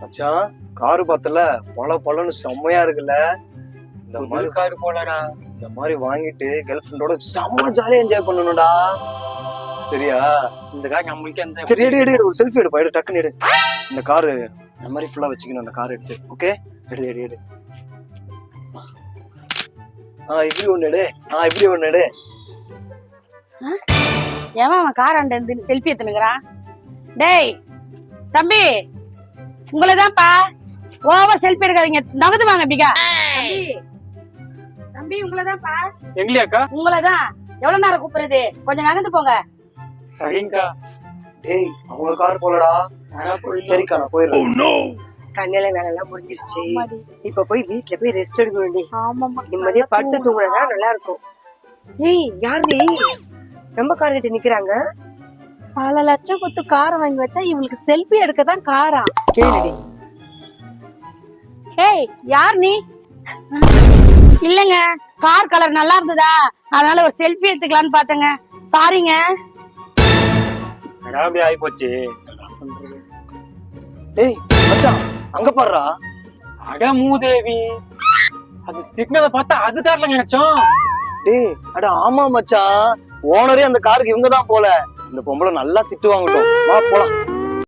மச்சான் காரு பார்த்தல பொல பொலன்னு செம்மையா இருக்குல்ல. இந்த மாதிரி காரு போலடா. இந்த மாதிரி வாங்கிட்டு கேர்ள் ஃப்ரெண்டோட செம்ம ஜாலியா என்ஜாய் பண்ணணும்டா. சரியா? இந்த கார் நம்மளுக்கு எந்த சரி எடு ஒரு செல்ஃபி எடு போயிடு டக்குன்னு எடு. இந்த காரு மெமரி ஃபுல்லா வச்சுக்கணும் அந்த கார் எடுத்து. ஓகே எடு. இப்படி ஒண்ணு எடு. இப்படி ஒண்ணு எடு. ஏன் அவன் கார் ஆண்ட இருந்து செல்ஃபி எடுத்துனுக்குறான்? டேய் தம்பி, உங்களதான்ப்பா. ஓவர் செல்ஃபி எடுக்காதீங்க, நகது வாங்க பிகா. தம்பி உங்களதான்ப்பா. எங்களையாக்கா? உங்களதான். எவ்வளவு நேரம் கூப்பிடுறது? கொஞ்சம் நகர்ந்து போங்க. சரிங்கக்கா. டேய் அவங்க கார் போலடா. சரிக்கா நான் போயிடுறேன். கண்ணில வேலை முடிஞ்சிருச்சு. இப்ப போய் வீட்டுல போய் ரெஸ்ட் எடுக்க வேண்டி. நிம்மதியா படுத்து தூங்குறதா நல்லா இருக்கும். ஏய் யாரு நீ நம்ம கார் கிட்ட நிக்கிறாங்க? பல லட்சம் கொடுத்து காரை வாங்கி வச்சா இவங்களுக்கு செல்ஃபி எடுக்கதான் காரா? கேளுடி. ஏய் யார் நீ? இல்லங்க, கார் கலர் நல்லா இருந்ததா, அதனால ஒரு செல்ஃபி எடுத்துக்கலாம்னு பாத்தங்க. சாரிங்க. அப்படி ஆகி போச்சு. டேய் மச்சான் அங்க பாருடா. அட மூதேவி, அது திக்னத பார்த்தா அது கார்ல நினைச்சோம். டேய் அட ஆமா மச்சான், ஓனரே அந்த காருக்கு இவங்க தான் போல. இந்த பொம்பளை நல்லா திட்டு வாங்கட்டும். வா போலாம்.